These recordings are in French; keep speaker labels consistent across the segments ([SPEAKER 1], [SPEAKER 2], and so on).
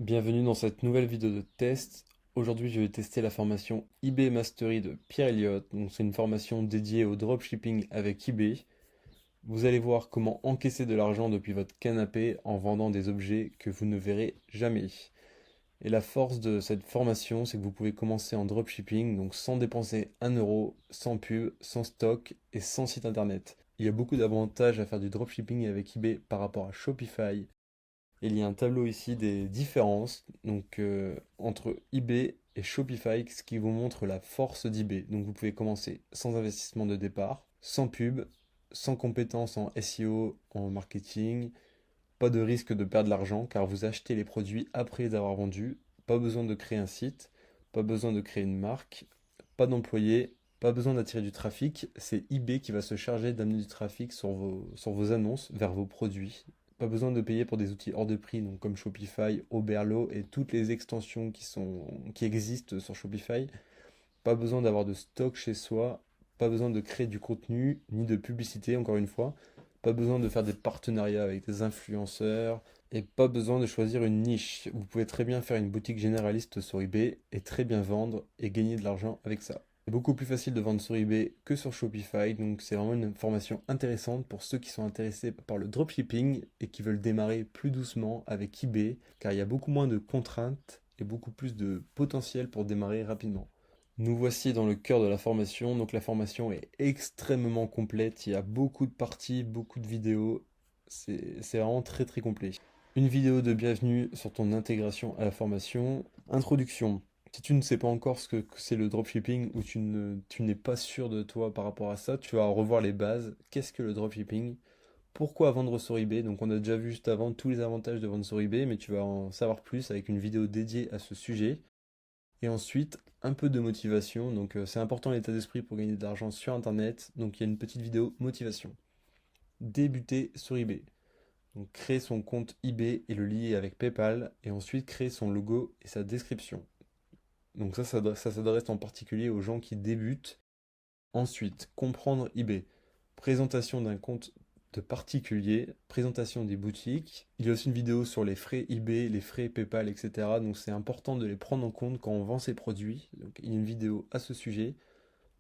[SPEAKER 1] Bienvenue dans cette nouvelle vidéo de test. Aujourd'hui, je vais tester la formation eBay Mastery de Pierre Elliott. Donc, c'est une formation dédiée au dropshipping avec eBay. Vous allez voir comment encaisser de l'argent depuis votre canapé en vendant des objets que vous ne verrez jamais. Et la force de cette formation, c'est que vous pouvez commencer en dropshipping, donc sans dépenser un euro, sans pub, sans stock et sans site internet. Il y a beaucoup d'avantages à faire du dropshipping avec eBay par rapport à Shopify. Il y a un tableau ici des différences entre eBay et Shopify, ce qui vous montre la force d'eBay. Donc vous pouvez commencer sans investissement de départ, sans pub, sans compétences en SEO, en marketing, pas de risque de perdre l'argent car vous achetez les produits après les avoir vendus, pas besoin de créer un site, pas besoin de créer une marque, pas d'employés, pas besoin d'attirer du trafic, c'est eBay qui va se charger d'amener du trafic sur vos annonces vers vos produits. Pas besoin de payer pour des outils hors de prix, donc comme Shopify, Oberlo et toutes les extensions qui existent sur Shopify. Pas besoin d'avoir de stock chez soi, pas besoin de créer du contenu, ni de publicité, encore une fois. Pas besoin de faire des partenariats avec des influenceurs, et pas besoin de choisir une niche. Vous pouvez très bien faire une boutique généraliste sur eBay et très bien vendre et gagner de l'argent avec ça. C'est beaucoup plus facile de vendre sur eBay que sur Shopify, donc c'est vraiment une formation intéressante pour ceux qui sont intéressés par le dropshipping et qui veulent démarrer plus doucement avec eBay, car il y a beaucoup moins de contraintes et beaucoup plus de potentiel pour démarrer rapidement. Nous voici dans le cœur de la formation. Donc la formation est extrêmement complète. Il y a beaucoup de parties, beaucoup de vidéos. C'est vraiment très très complet. Une vidéo de bienvenue sur ton intégration à la formation. Introduction. Si tu ne sais pas encore ce que c'est le dropshipping ou tu n'es pas sûr de toi par rapport à ça, tu vas revoir les bases. Qu'est-ce que le dropshipping? Pourquoi vendre sur eBay? Donc on a déjà vu juste avant tous les avantages de vendre sur eBay, mais tu vas en savoir plus avec une vidéo dédiée à ce sujet. Et ensuite, un peu de motivation. Donc, c'est important l'état d'esprit pour gagner de l'argent sur Internet. Donc, il y a une petite vidéo motivation. Débuter sur eBay. Donc, créer son compte eBay et le lier avec PayPal. Et ensuite, créer son logo et sa description. Donc, ça s'adresse en particulier aux gens qui débutent. Ensuite, comprendre eBay. Présentation d'un compte de particulier, présentation des boutiques. Il y a aussi une vidéo sur les frais eBay, les frais PayPal, etc. Donc c'est important de les prendre en compte quand on vend ses produits. Donc il y a une vidéo à ce sujet.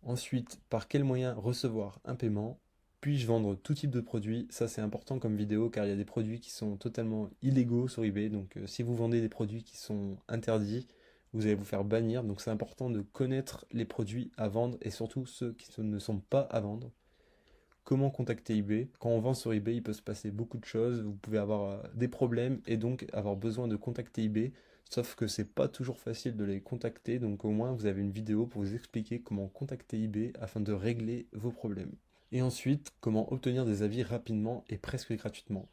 [SPEAKER 1] Ensuite, par quel moyen recevoir un paiement? Puis-je vendre tout type de produits? Ça c'est important comme vidéo car il y a des produits qui sont totalement illégaux sur eBay. Donc si vous vendez des produits qui sont interdits, vous allez vous faire bannir. Donc c'est important de connaître les produits à vendre et surtout ceux qui ne sont pas à vendre. Comment contacter eBay? Quand on vend sur eBay, il peut se passer beaucoup de choses. Vous pouvez avoir des problèmes et donc avoir besoin de contacter eBay. Sauf que c'est pas toujours facile de les contacter. Donc au moins vous avez une vidéo pour vous expliquer comment contacter eBay afin de régler vos problèmes. Et ensuite, comment obtenir des avis rapidement et presque gratuitement.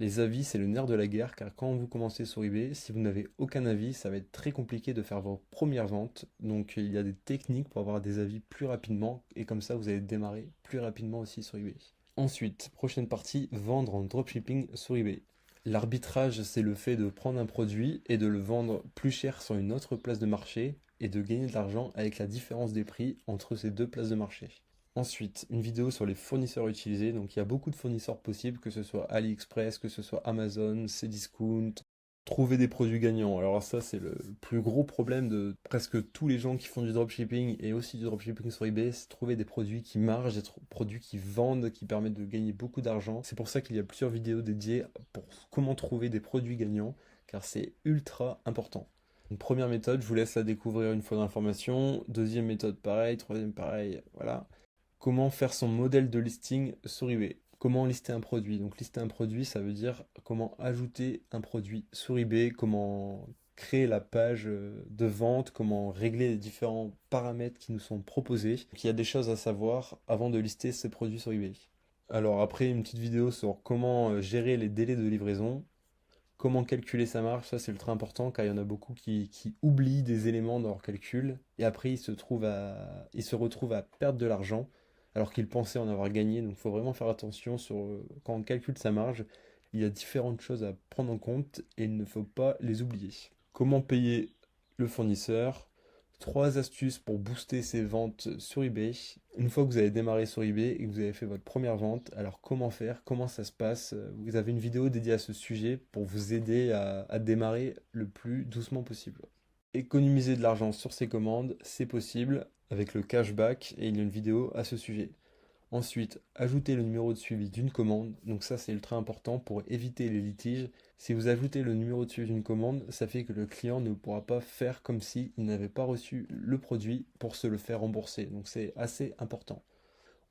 [SPEAKER 1] Les avis, c'est le nerf de la guerre, car quand vous commencez sur eBay, si vous n'avez aucun avis, ça va être très compliqué de faire vos premières ventes. Donc il y a des techniques pour avoir des avis plus rapidement, et comme ça vous allez démarrer plus rapidement aussi sur eBay. Ensuite, prochaine partie, vendre en dropshipping sur eBay. L'arbitrage, c'est le fait de prendre un produit et de le vendre plus cher sur une autre place de marché, et de gagner de l'argent avec la différence des prix entre ces deux places de marché. Ensuite, une vidéo sur les fournisseurs utilisés. Donc, il y a beaucoup de fournisseurs possibles, que ce soit AliExpress, que ce soit Amazon, Cdiscount. Trouver des produits gagnants. Alors ça, c'est le plus gros problème de presque tous les gens qui font du dropshipping et aussi du dropshipping sur eBay, c'est trouver des produits qui marchent, des produits qui vendent, qui permettent de gagner beaucoup d'argent. C'est pour ça qu'il y a plusieurs vidéos dédiées pour comment trouver des produits gagnants, car c'est ultra important. Une première méthode, je vous laisse la découvrir une fois dans la formation. Deuxième méthode, pareil. Troisième, pareil. Voilà. Comment faire son modèle de listing sur eBay? Comment lister un produit? Donc lister un produit, ça veut dire comment ajouter un produit sur eBay, comment créer la page de vente, comment régler les différents paramètres qui nous sont proposés. Donc, il y a des choses à savoir avant de lister ces produits sur eBay. Alors après, une petite vidéo sur comment gérer les délais de livraison, comment calculer sa marge, ça c'est ultra important car il y en a beaucoup qui oublient des éléments dans leur calcul et après ils se retrouvent à perdre de l'argent alors qu'ils pensaient en avoir gagné. Donc il faut vraiment faire attention sur quand on calcule sa marge, il y a différentes choses à prendre en compte et il ne faut pas les oublier. Comment payer le fournisseur? 3 astuces pour booster ses ventes sur eBay. Une fois que vous avez démarré sur eBay et que vous avez fait votre première vente, alors comment faire, comment ça se passe? Vous avez une vidéo dédiée à ce sujet pour vous aider à démarrer le plus doucement possible. Économiser de l'argent sur ses commandes, c'est possible avec le cashback et il y a une vidéo à ce sujet. Ensuite, ajoutez le numéro de suivi d'une commande. Donc ça, c'est ultra important pour éviter les litiges. Si vous ajoutez le numéro de suivi d'une commande, ça fait que le client ne pourra pas faire comme s'il n'avait pas reçu le produit pour se le faire rembourser. Donc c'est assez important.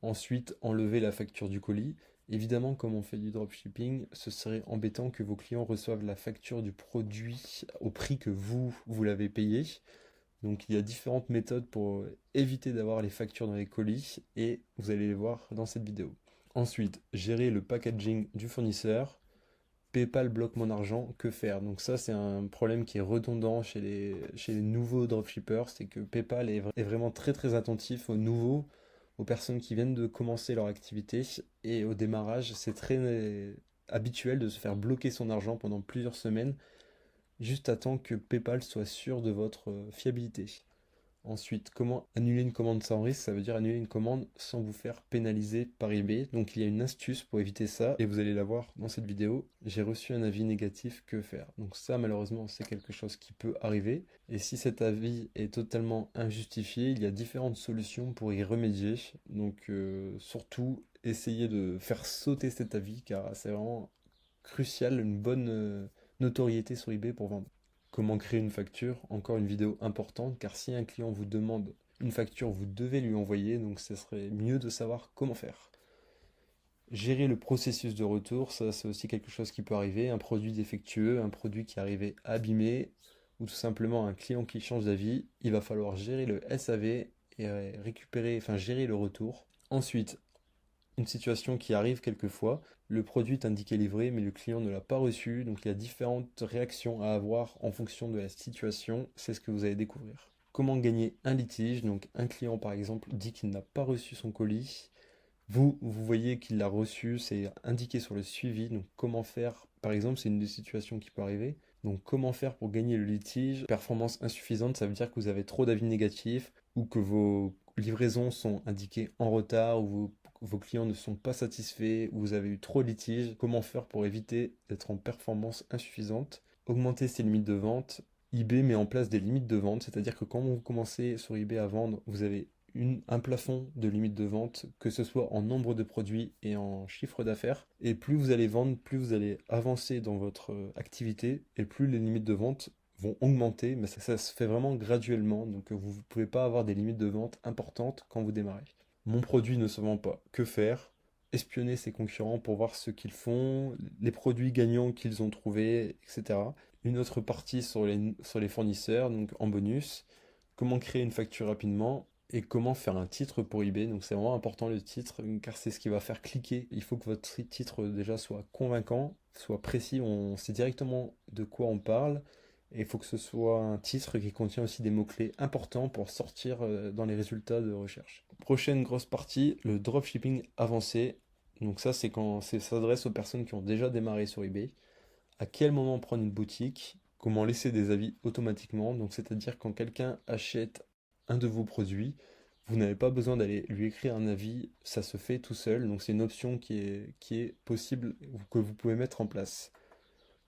[SPEAKER 1] Ensuite, enlevez la facture du colis. Évidemment, comme on fait du dropshipping, ce serait embêtant que vos clients reçoivent la facture du produit au prix que vous l'avez payé. Donc il y a différentes méthodes pour éviter d'avoir les factures dans les colis et vous allez les voir dans cette vidéo. Ensuite, gérer le packaging du fournisseur. PayPal bloque mon argent, que faire? Donc ça c'est un problème qui est redondant chez les nouveaux dropshippers, c'est que PayPal est vraiment très très attentif aux nouveaux, aux personnes qui viennent de commencer leur activité et au démarrage c'est très habituel de se faire bloquer son argent pendant plusieurs semaines juste à temps que PayPal soit sûr de votre fiabilité. Ensuite, comment annuler une commande sans risque? Ça veut dire annuler une commande sans vous faire pénaliser par eBay. Donc il y a une astuce pour éviter ça et vous allez la voir dans cette vidéo. J'ai reçu un avis négatif, que faire? Donc ça malheureusement c'est quelque chose qui peut arriver. Et si cet avis est totalement injustifié, il y a différentes solutions pour y remédier. Donc surtout essayez de faire sauter cet avis car c'est vraiment crucial, une bonne notoriété sur eBay pour vendre. Comment créer une facture? Encore une vidéo importante car si un client vous demande une facture, vous devez lui envoyer, donc ce serait mieux de savoir comment faire. Gérer le processus de retour, ça c'est aussi quelque chose qui peut arriver. Un produit défectueux, un produit qui est arrivé abîmé, ou tout simplement un client qui change d'avis, il va falloir gérer le SAV et récupérer, enfin gérer le retour. Ensuite, une situation qui arrive quelquefois, le produit est indiqué livré mais le client ne l'a pas reçu, donc il y a différentes réactions à avoir en fonction de la situation, c'est ce que vous allez découvrir. Comment gagner un litige? Donc un client par exemple dit qu'il n'a pas reçu son colis, vous voyez qu'il l'a reçu, c'est indiqué sur le suivi, donc comment faire? Par exemple, c'est une des situations qui peut arriver. Donc comment faire pour gagner le litige? Performance insuffisante, ça veut dire que vous avez trop d'avis négatifs ou que vos livraisons sont indiquées en retard ou vos clients ne sont pas satisfaits ou vous avez eu trop de litiges. Comment faire pour éviter d'être en performance insuffisante? Augmenter ses limites de vente. eBay met en place des limites de vente, c'est-à-dire que quand vous commencez sur eBay à vendre, vous avez un plafond de limite de vente, que ce soit en nombre de produits et en chiffre d'affaires. Et plus vous allez vendre, plus vous allez avancer dans votre activité et plus les limites de vente vont augmenter, mais ça se fait vraiment graduellement, donc vous ne pouvez pas avoir des limites de vente importantes quand vous démarrez. Mon produit ne se vend pas, que faire? Espionner ses concurrents pour voir ce qu'ils font, les produits gagnants qu'ils ont trouvés, etc. Une autre partie sur les fournisseurs, donc en bonus. Comment créer une facture rapidement et comment faire un titre pour eBay. Donc c'est vraiment important le titre car c'est ce qui va faire cliquer. Il faut que votre titre déjà soit convaincant, soit précis, on sait directement de quoi on parle. Et il faut que ce soit un titre qui contient aussi des mots-clés importants pour sortir dans les résultats de recherche. Prochaine grosse partie, le dropshipping avancé. Donc ça c'est quand ça s'adresse aux personnes qui ont déjà démarré sur eBay. À quel moment prendre une boutique? Comment laisser des avis automatiquement? Donc c'est-à-dire quand quelqu'un achète un de vos produits, vous n'avez pas besoin d'aller lui écrire un avis, ça se fait tout seul. Donc c'est une option qui est possible, que vous pouvez mettre en place.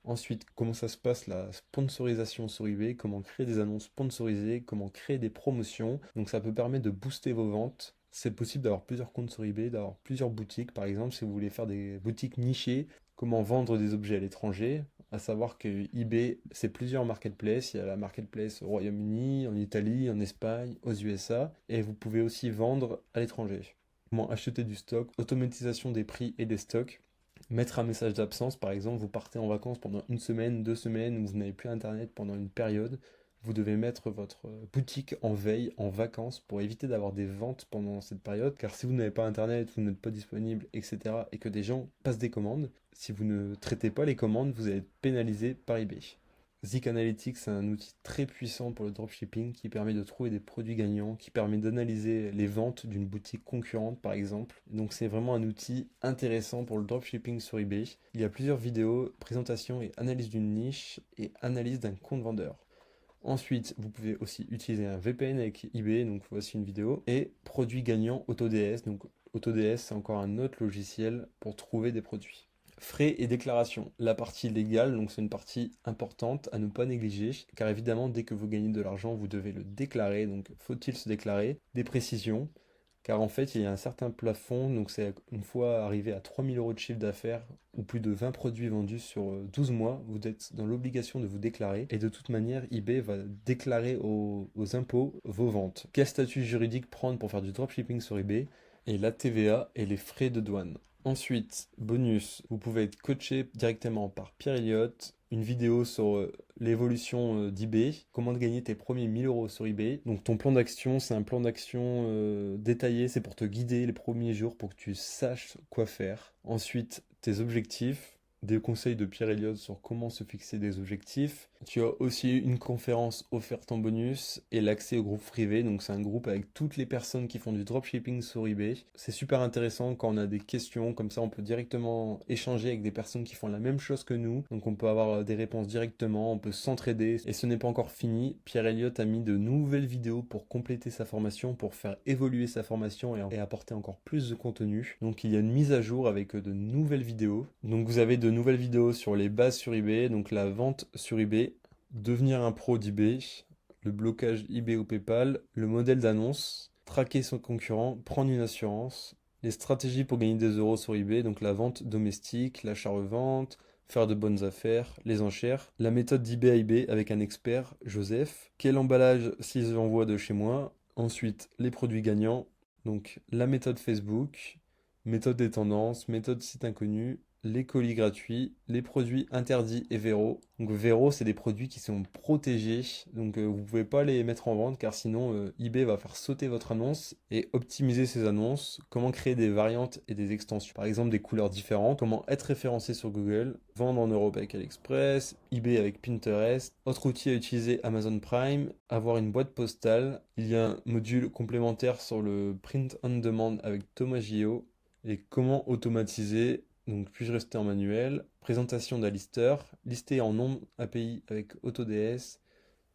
[SPEAKER 1] Ensuite, comment ça se passe la sponsorisation sur eBay, comment créer des annonces sponsorisées, comment créer des promotions. Donc ça peut permettre de booster vos ventes. C'est possible d'avoir plusieurs comptes sur eBay, d'avoir plusieurs boutiques. Par exemple, si vous voulez faire des boutiques nichées, comment vendre des objets à l'étranger. À savoir que eBay, c'est plusieurs marketplaces. Il y a la marketplace au Royaume-Uni, en Italie, en Espagne, aux USA. Et vous pouvez aussi vendre à l'étranger. Comment acheter du stock, automatisation des prix et des stocks. Mettre un message d'absence, par exemple, vous partez en vacances pendant une semaine, 2 semaines, ou vous n'avez plus internet pendant une période, vous devez mettre votre boutique en veille, en vacances, pour éviter d'avoir des ventes pendant cette période, car si vous n'avez pas internet, vous n'êtes pas disponible, etc., et que des gens passent des commandes, si vous ne traitez pas les commandes, vous allez être pénalisé par eBay. Zik Analytics, c'est un outil très puissant pour le dropshipping qui permet de trouver des produits gagnants, qui permet d'analyser les ventes d'une boutique concurrente par exemple. Donc c'est vraiment un outil intéressant pour le dropshipping sur eBay. Il y a plusieurs vidéos, présentation et analyse d'une niche et analyse d'un compte vendeur. Ensuite, vous pouvez aussi utiliser un VPN avec eBay, donc voici une vidéo. Et produit gagnant AutoDS, donc AutoDS c'est encore un autre logiciel pour trouver des produits. Frais et déclaration. La partie légale, donc c'est une partie importante à ne pas négliger, car évidemment, dès que vous gagnez de l'argent, vous devez le déclarer. Donc, faut-il se déclarer? Des précisions, car en fait, il y a un certain plafond, donc c'est une fois arrivé à 3 000 euros de chiffre d'affaires ou plus de 20 produits vendus sur 12 mois, vous êtes dans l'obligation de vous déclarer. Et de toute manière, eBay va déclarer aux impôts vos ventes. Quel statut juridique prendre pour faire du dropshipping sur eBay? Et la TVA et les frais de douane. Ensuite, bonus, vous pouvez être coaché directement par Pierre Elliott, une vidéo sur l'évolution d'eBay, comment gagner tes premiers 1000 euros sur eBay. Donc ton plan d'action, c'est un plan d'action détaillé, c'est pour te guider les premiers jours, pour que tu saches quoi faire. Ensuite, tes objectifs, des conseils de Pierre Elliott sur comment se fixer des objectifs. Tu as aussi une conférence offerte en bonus et l'accès au groupe privé. Donc c'est un groupe avec toutes les personnes qui font du dropshipping sur eBay. C'est super intéressant quand on a des questions, comme ça on peut directement échanger avec des personnes qui font la même chose que nous. Donc on peut avoir des réponses directement, on peut s'entraider. Et ce n'est pas encore fini. Pierre Elliott a mis de nouvelles vidéos pour compléter sa formation, pour faire évoluer sa formation et apporter encore plus de contenu. Donc il y a une mise à jour avec de nouvelles vidéos. Donc vous avez de nouvelles vidéos sur les bases sur eBay, donc la vente sur eBay, devenir un pro d'eBay, le blocage eBay ou PayPal, le modèle d'annonce, traquer son concurrent, prendre une assurance, les stratégies pour gagner des euros sur eBay, donc la vente domestique, l'achat-revente, faire de bonnes affaires, les enchères, la méthode d'eBay à eBay avec un expert, Joseph, quel emballage si j'envoie de chez moi, ensuite les produits gagnants, donc la méthode Facebook, méthode des tendances, méthode site inconnu, les colis gratuits, les produits interdits et Vero. Donc Vero, c'est des produits qui sont protégés, donc vous pouvez pas les mettre en vente car sinon eBay va faire sauter votre annonce et optimiser ses annonces. Comment créer des variantes et des extensions, par exemple des couleurs différentes, comment être référencé sur Google, vendre en Europe avec AliExpress, eBay avec Pinterest, autre outil à utiliser Amazon Prime, avoir une boîte postale. Il y a un module complémentaire sur le print on demand avec Thomas Gillot et comment automatiser. Donc, puis-je rester en manuel? Présentation d'un lister, lister en nom API avec AutoDS,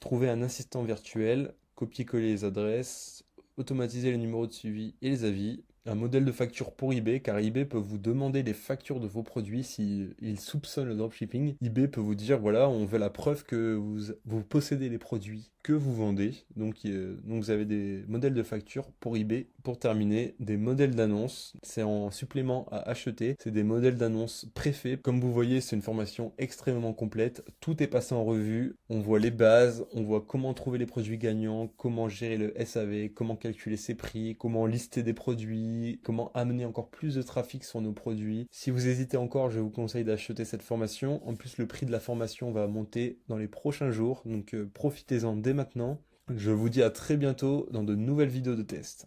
[SPEAKER 1] trouver un assistant virtuel, copier-coller les adresses, automatiser les numéros de suivi et les avis, un modèle de facture pour eBay, car eBay peut vous demander des factures de vos produits s'il soupçonne le dropshipping. eBay peut vous dire, voilà, on veut la preuve que vous possédez les produits que vous vendez. Donc vous avez des modèles de facture pour eBay. Pour terminer, des modèles d'annonces. C'est en supplément à acheter. C'est des modèles d'annonces préfaits. Comme vous voyez, c'est une formation extrêmement complète. Tout est passé en revue. On voit les bases, on voit comment trouver les produits gagnants, comment gérer le SAV, comment calculer ses prix, comment lister des produits, comment amener encore plus de trafic sur nos produits. Si vous hésitez encore, je vous conseille d'acheter cette formation. En plus, le prix de la formation va monter dans les prochains jours. Donc profitez-en dès maintenant. Je vous dis à très bientôt dans de nouvelles vidéos de test.